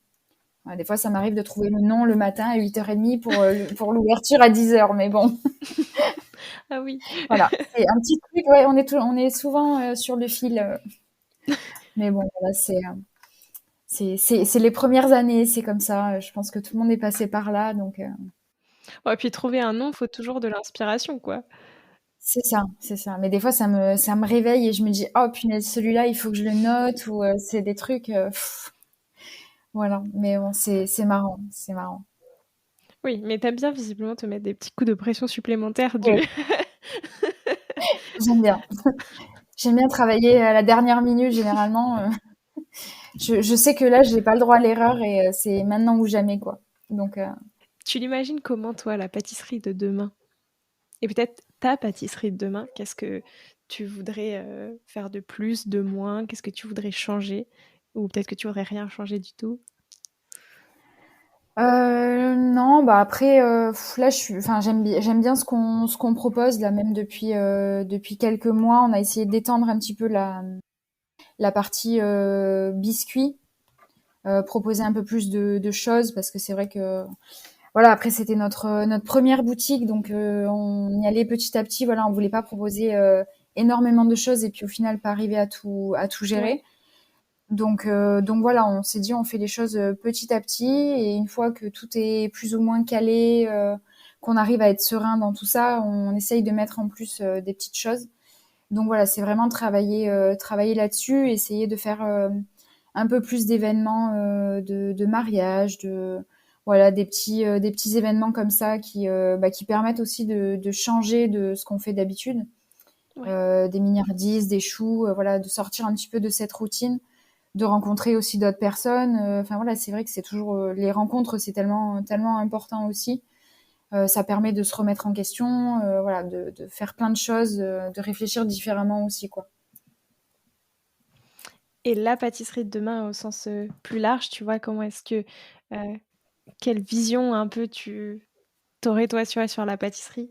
Ouais, des fois, ça m'arrive de trouver le nom le matin à 8h30 pour l'ouverture à 10h. Mais bon, Ah oui. voilà. C'est un petit truc, ouais, on est souvent sur le fil. Mais bon, voilà, c'est les premières années, c'est comme ça. Je pense que tout le monde est passé par là. Donc, Ouais, puis trouver un nom, faut toujours de l'inspiration, quoi. c'est ça, c'est ça. Mais des fois, ça me réveille et je me dis, oh punaise, celui-là, il faut que je le note. Ou c'est des trucs. Voilà. Mais bon, c'est marrant. C'est marrant. Oui, mais t'aimes bien visiblement te mettre des petits coups de pression supplémentaires du... Oui, j'aime bien. J'aime bien travailler à la dernière minute, généralement. Je sais que là, j'ai pas le droit à l'erreur et c'est maintenant ou jamais, quoi. Donc, Tu l'imagines comment, toi, la pâtisserie de demain? Et peut-être ta pâtisserie de demain, qu'est-ce que tu voudrais faire de plus, de moins? Qu'est-ce que tu voudrais changer? Ou peut-être que tu voudrais rien changer du tout? non, bah après, là, enfin, j'aime bien ce qu'on propose là, même depuis quelques mois. On a essayé d'étendre un petit peu la partie biscuits, proposer un peu plus de choses parce que c'est vrai que voilà, après c'était notre première boutique, donc on y allait petit à petit. Voilà, on voulait pas proposer énormément de choses et puis au final pas arriver à tout Ouais, gérer. Donc voilà, on s'est dit on fait les choses petit à petit et une fois que tout est plus ou moins calé, qu'on arrive à être serein dans tout ça, on essaye de mettre en plus des petites choses. Donc voilà, c'est vraiment travailler là-dessus, essayer de faire un peu plus d'événements de mariage, voilà des petits événements comme ça qui permettent aussi de changer de ce qu'on fait d'habitude, ouais. des milliardises, des choux, voilà, de sortir un petit peu de cette routine, de rencontrer aussi d'autres personnes. Enfin voilà, c'est vrai que c'est toujours les rencontres, c'est tellement important aussi. Ça permet de se remettre en question, voilà, de faire plein de choses, de réfléchir différemment aussi, quoi. Et la pâtisserie de demain au sens plus large, tu vois, comment est-ce que... euh, quelle vision un peu tu t'aurais, toi, sur la pâtisserie?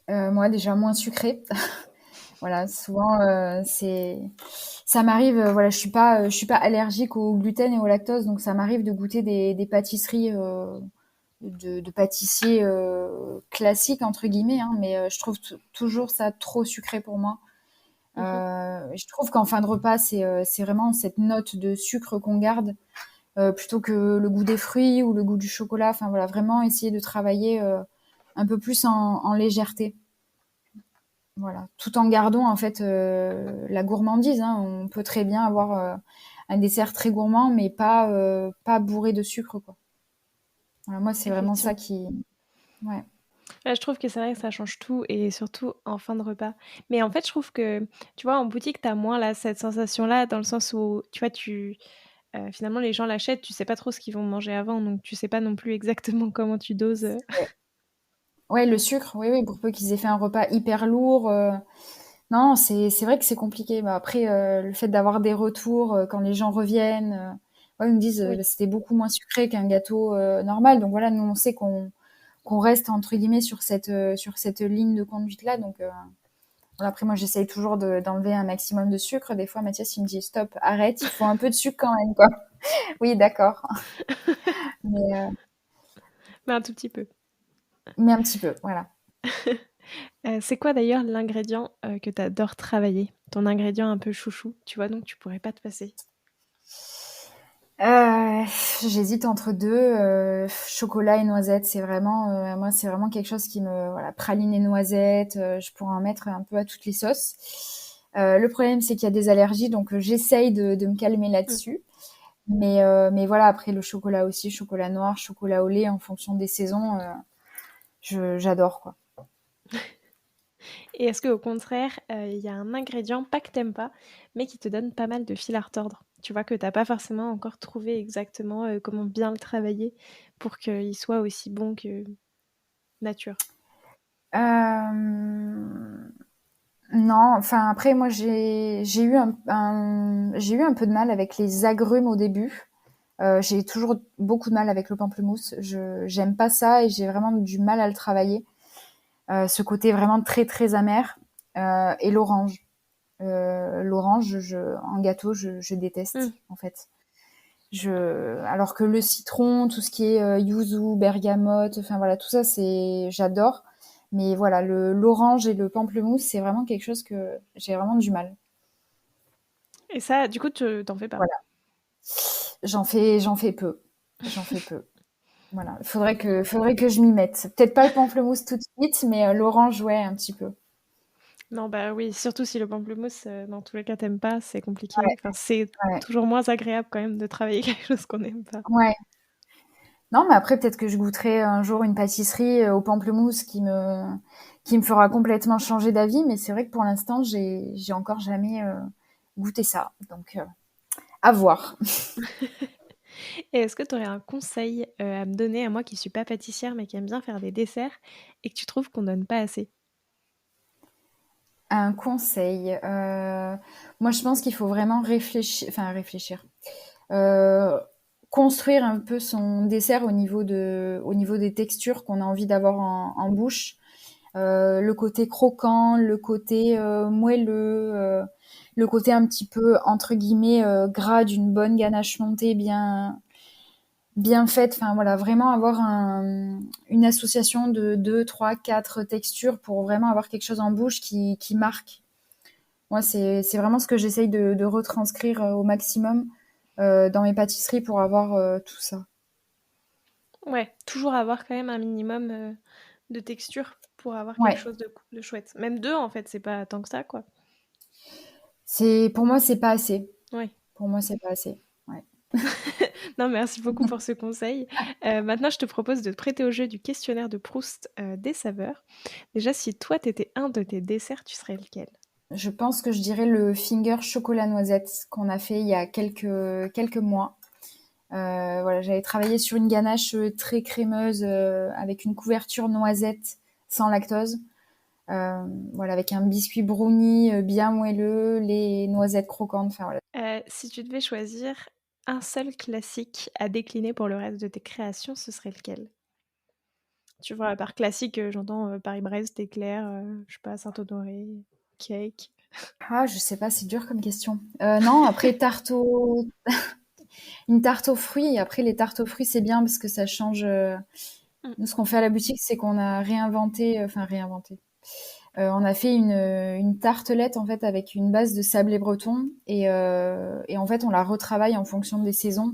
Moi, déjà moins sucré. Voilà, souvent, ça m'arrive, voilà, je suis pas allergique au gluten et au lactose, donc ça m'arrive de goûter des pâtisseries de pâtissiers classiques entre guillemets, hein, mais je trouve toujours ça trop sucré pour moi. Mhm. Je trouve qu'en fin de repas, c'est vraiment cette note de sucre qu'on garde plutôt que le goût des fruits ou le goût du chocolat. Enfin voilà, vraiment essayer de travailler un peu plus en légèreté. Voilà, tout en gardant en fait la gourmandise, hein. On peut très bien avoir un dessert très gourmand, mais pas bourré de sucre, quoi. Voilà, moi, c'est vraiment ça Effectivement. qui, ouais. Ouais, je trouve que c'est vrai que ça change tout et surtout en fin de repas. Mais en fait, je trouve que, tu vois, en boutique, t'as moins là, cette sensation-là, dans le sens où, tu vois, finalement, les gens l'achètent, tu sais pas trop ce qu'ils vont manger avant, donc tu sais pas non plus exactement comment tu doses. Ouais, le sucre, oui, oui, pour peu qu'ils aient fait un repas hyper lourd. Non, c'est vrai que c'est compliqué. Bah, après, le fait d'avoir des retours quand les gens reviennent, ouais, ils me disent Oui, c'était beaucoup moins sucré qu'un gâteau normal. Donc voilà, nous on sait qu'on reste entre guillemets sur cette ligne de conduite là. Donc Après, moi, j'essaye toujours d'enlever un maximum de sucre. Des fois, Mathias, il me dit, stop, arrête, il faut un peu de sucre quand même, quoi. Oui, d'accord. Mais, Mais un tout petit peu. mais un petit peu, voilà. C'est quoi d'ailleurs l'ingrédient, que tu adores travailler? Ton ingrédient un peu chouchou, tu vois, donc tu pourrais pas te passer? Euh, J'hésite entre deux, chocolat et noisettes. C'est vraiment, moi, c'est vraiment quelque chose qui me, voilà, praline et noisettes. Je pourrais en mettre un peu à toutes les sauces. Le problème, c'est qu'il y a des allergies, donc j'essaye de me calmer Mmh. là-dessus. Mais voilà, après le chocolat aussi, chocolat noir, chocolat au lait, en fonction des saisons, j'adore quoi. Et est-ce qu'au contraire, il y a un ingrédient, pas que tu pas, mais qui te donne pas mal de fil à retordre? Tu vois, que tu pas forcément encore trouvé exactement, comment bien le travailler pour qu'il soit aussi bon que nature? Euh, Non, enfin après moi j'ai eu j'ai eu un peu de mal avec les agrumes au début. J'ai toujours beaucoup de mal avec le pamplemousse. Je J'aime pas ça et j'ai vraiment du mal à le travailler. Ce côté vraiment très très amer et l'orange. L'orange, en gâteau, je Mmh. déteste en fait. Alors que le citron, tout ce qui est yuzu, bergamote, enfin voilà, tout ça, j'adore. Mais voilà, l'orange et le pamplemousse, c'est vraiment quelque chose que j'ai vraiment du mal. Et ça, du coup, tu tu fais pas? Voilà, j'en fais peu, j'en fais peu. Voilà, faudrait que je m'y mette. Peut-être pas le pamplemousse tout de suite, mais l'orange, ouais, un petit peu. Non, bah, oui, surtout si le pamplemousse, dans tous les cas, tu pas, c'est compliqué. Ouais, Enfin, c'est ouais, toujours moins agréable quand même de travailler quelque chose qu'on n'aime pas. ouais. Non, mais après, peut-être que je goûterai un jour une pâtisserie au pamplemousse qui me fera complètement changer d'avis. Mais c'est vrai que pour l'instant, j'ai encore jamais goûté ça. Donc, à voir. Et est-ce que tu aurais un conseil, à me donner, à moi qui suis pas pâtissière, mais qui aime bien faire des desserts et que tu trouves qu'on donne pas assez? Un conseil. Moi, je pense qu'il faut vraiment réfléchir. Euh, Construire un peu son dessert au niveau des textures qu'on a envie d'avoir en bouche. Le côté croquant, le côté moelleux, le côté un petit peu entre guillemets gras d'une bonne ganache montée bien faite. Enfin voilà, vraiment avoir une association de deux, trois, quatre textures pour vraiment avoir quelque chose en bouche qui marque. Moi, c'est vraiment ce que j'essaye de retranscrire au maximum dans mes pâtisseries pour avoir tout ça. Ouais, toujours avoir quand même un minimum, de texture pour avoir quelque Ouais, chose de chouette. Même 2 en fait, c'est pas tant que ça, quoi. pour moi, c'est pas assez. Ouais. Pour moi, c'est pas assez. Ouais. Non, merci beaucoup pour ce conseil. Maintenant, je te propose de te prêter au jeu du questionnaire de Proust, des saveurs. Déjà, si toi, t'étais un de tes desserts, tu serais lequel? Je pense que je dirais le finger chocolat noisette qu'on a fait il y a quelques mois. Voilà, j'avais travaillé sur une ganache très crémeuse avec une couverture noisette sans lactose. Voilà, avec un biscuit brownie bien moelleux, les noisettes croquantes. Enfin voilà. Si tu devais choisir un seul classique à décliner pour le reste de tes créations, ce serait lequel? Tu vois, par classique, j'entends, Paris-Brest, éclair, je sais pas, Saint-Honoré, cake. Ah, je sais pas, c'est dur comme question. Non, après une tarte aux fruits. Après les tartes aux fruits, c'est bien parce que ça change. Mmh. Nous, ce qu'on fait à la boutique, c'est qu'on a réinventé, enfin réinventé. On a fait une tartelette en fait avec une base de sablé breton et en fait on la retravaille en fonction des saisons.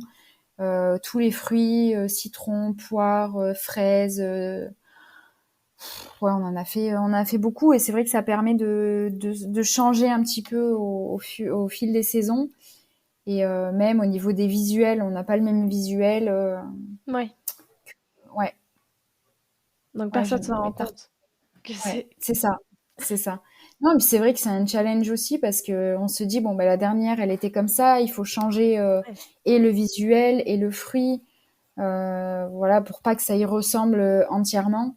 Tous les fruits, citron, poire, fraises. Ouais, on en a fait beaucoup et c'est vrai que ça permet de changer un petit peu au fil des saisons. Et même au niveau des visuels, on n'a pas le même visuel. Ouais, Ouais, donc ouais, personne s'en rend les tartes. compte que Ouais, c'est c'est ça, c'est ça. Non, mais c'est vrai que c'est un challenge aussi parce que on se dit bon bah la dernière elle était comme ça, il faut changer ouais, et le visuel et le fruit, voilà pour pas que ça y ressemble entièrement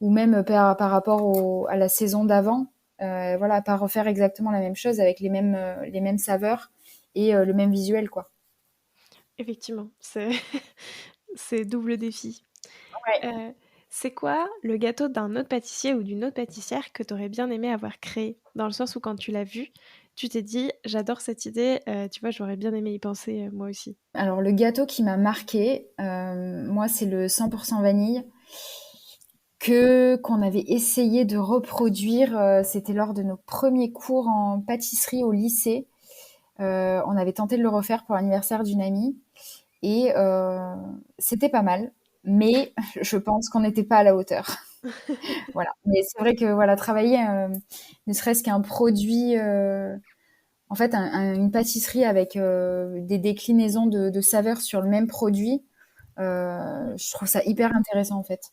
ou même par rapport à la saison d'avant, voilà pas refaire exactement la même chose avec les mêmes saveurs et le même visuel quoi. effectivement, c'est c'est double défi. Ouais. Heu, C'est quoi le gâteau d'un autre pâtissier ou d'une autre pâtissière que tu aurais bien aimé avoir créé? Dans le sens où quand tu l'as vu, tu t'es dit: «J'adore cette idée, tu vois, j'aurais bien aimé y penser, moi aussi». Alors le gâteau qui m'a marqué, moi, c'est le 100 vanille que qu'on avait essayé de reproduire, c'était lors de nos premiers cours en pâtisserie au lycée. On avait tenté de le refaire pour l'anniversaire d'une amie et c'était pas mal, mais je pense qu'on n'était pas à la hauteur. Voilà. Mais c'est vrai que voilà, travailler, ne serait-ce qu'un produit, en fait, une pâtisserie avec des déclinaisons de saveurs sur le même produit, Mmh. je trouve ça hyper intéressant en fait.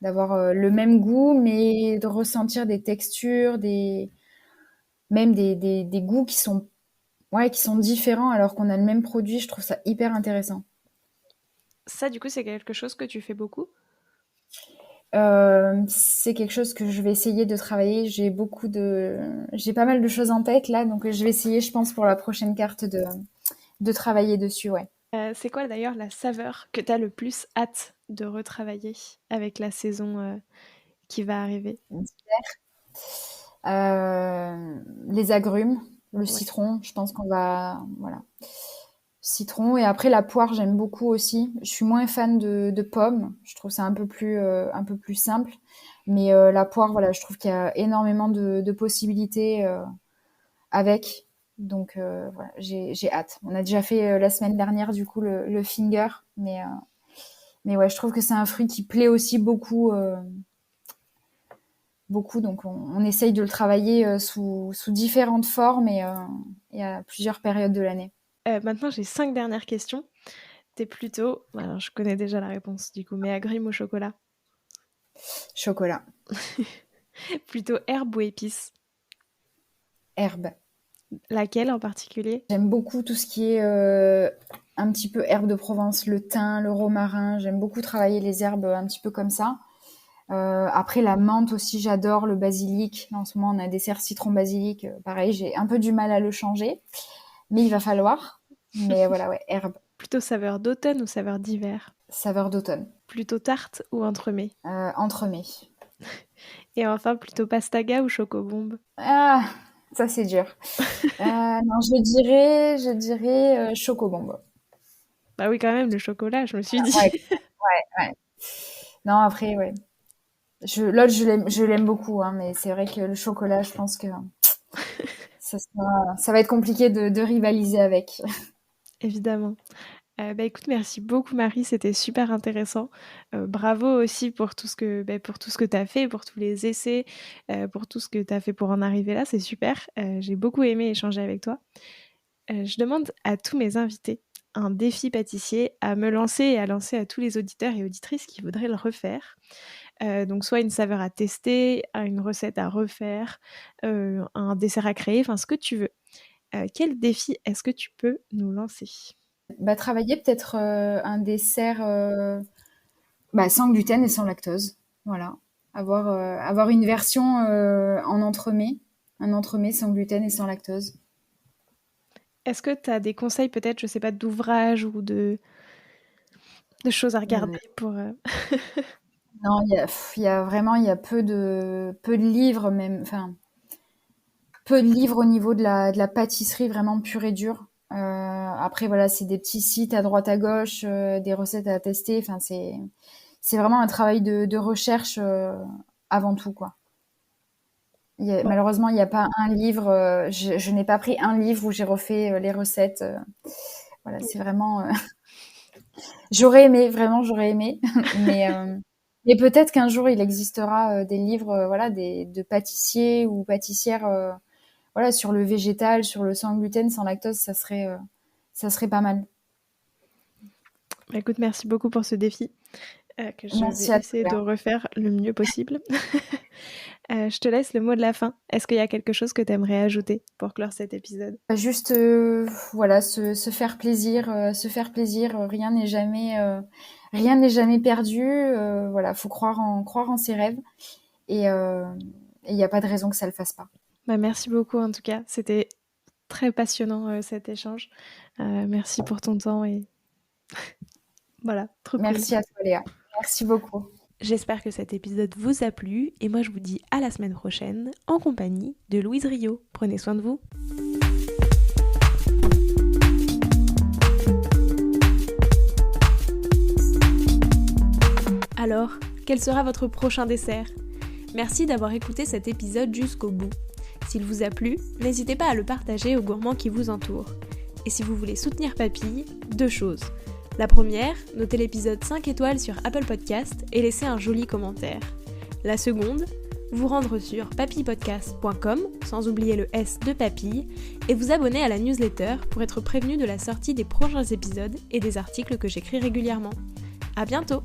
D'avoir le même goût, mais de ressentir des textures, même des goûts qui sont, ouais, qui sont différents alors qu'on a le même produit. Je trouve ça hyper intéressant. Ça, du coup, c'est quelque chose que tu fais beaucoup? C'est quelque chose que je vais essayer de travailler. J'ai pas mal de choses en tête là, donc je vais essayer, je pense, pour la prochaine carte de travailler dessus, ouais. C'est quoi d'ailleurs la saveur que tu as le plus hâte de retravailler avec la saison, qui va arriver? Les agrumes, le Ouais. citron, je pense qu'on va, voilà. Citron et après la poire, j'aime beaucoup aussi. Je suis moins fan de pommes. Je trouve ça un peu plus simple. Mais la poire, voilà, je trouve qu'il y a énormément de possibilités avec. Donc voilà, j'ai hâte. On a déjà fait la semaine dernière du coup le finger, mais ouais, je trouve que c'est un fruit qui plaît aussi beaucoup, beaucoup. Donc on essaye de le travailler sous différentes formes et à plusieurs périodes de l'année. Maintenant, j'ai 5 dernières questions. Tu plutôt alors je connais déjà la réponse du coup, mais agrumes au chocolat? Chocolat, Plutôt herbe ou épice? herbe. Laquelle en particulier? J'aime beaucoup tout ce qui est un petit peu herbe de Provence, le thym, le romarin. J'aime beaucoup travailler les herbes un petit peu comme ça. Après, la menthe aussi, j'adore le basilic. En ce moment, on a des serres citron basilic. Pareil, j'ai un peu du mal à le changer, mais il va falloir. Mais voilà, ouais, herbe, Plutôt saveur d'automne ou saveur d'hiver? saveur d'automne, Plutôt tarte ou entremets? entremets. Et enfin, plutôt pastaga ou chocobombe? Ah, ça c'est dur. Non, je dirais chocobombe. Bah oui, quand même, le chocolat, je me suis dit. Ouais, ouais, ouais. Non, après, ouais. L'autre, je l'aime beaucoup, hein, mais c'est vrai que le chocolat, je pense que ça va être compliqué de rivaliser avec. Évidemment. Bah, écoute, merci beaucoup Marie, c'était super intéressant. Bravo aussi pour tout ce que, pour tout ce que tu as fait, pour tous les essais, pour tout ce que tu as fait pour en arriver là, c'est super. J'ai beaucoup aimé échanger avec toi. Je demande à tous mes invités un défi pâtissier à me lancer et à lancer à tous les auditeurs et auditrices qui voudraient le refaire. Donc soit une saveur à tester, une recette à refaire, un dessert à créer, enfin ce que tu veux. Quel défi est-ce que tu peux nous lancer? Bah, travailler peut-être un dessert bah, sans gluten et sans lactose. Voilà. Avoir une version en entremets, un entremets sans gluten et sans lactose. Est-ce que tu as des conseils peut-être, je sais pas, d'ouvrages ou de choses à regarder Euh, pour, non, il y a vraiment il y a peu de livres même, enfin peu de livres au niveau de la pâtisserie vraiment pure et dure. Après voilà, c'est des petits sites à droite à gauche, des recettes à tester. Enfin c'est vraiment un travail de recherche avant tout quoi. bon, Malheureusement, il n'y a pas un livre. Je n'ai pas pris un livre où j'ai refait les recettes. Voilà, c'est vraiment. J'aurais aimé, vraiment, j'aurais aimé, mais mais peut-être qu'un jour il existera des livres, voilà, de pâtissiers ou pâtissières, voilà, sur le végétal, sur le sans gluten, sans lactose, ça serait pas mal. bah, écoute, merci beaucoup pour ce défi, que je vais Merci à essayer de toi. refaire le mieux possible. Je te laisse le mot de la fin. Est-ce qu'il y a quelque chose que tu aimerais ajouter pour clore cet épisode? Juste, voilà, se faire plaisir, rien n'est jamais perdu. Voilà, faut croire en ses rêves et il n'y a pas de raison que ça le fasse pas. Bah, merci beaucoup en tout cas, c'était très passionnant, cet échange. Merci pour ton temps et voilà, trop cool. Merci à toi, Léa. Merci beaucoup. J'espère que cet épisode vous a plu et moi je vous dis à la semaine prochaine en compagnie de Louise Rio. Prenez soin de vous. Alors, quel sera votre prochain dessert ? Merci d'avoir écouté cet épisode jusqu'au bout. S'il vous a plu, n'hésitez pas à le partager aux gourmands qui vous entourent. Et si vous voulez soutenir Papille, 2 choses. La première, notez l'épisode 5 étoiles sur Apple Podcast et laissez un joli commentaire. La seconde, vous rendre sur papillepodcast.com, sans oublier le S de Papille, et vous abonner à la newsletter pour être prévenu de la sortie des prochains épisodes et des articles que j'écris régulièrement. À bientôt!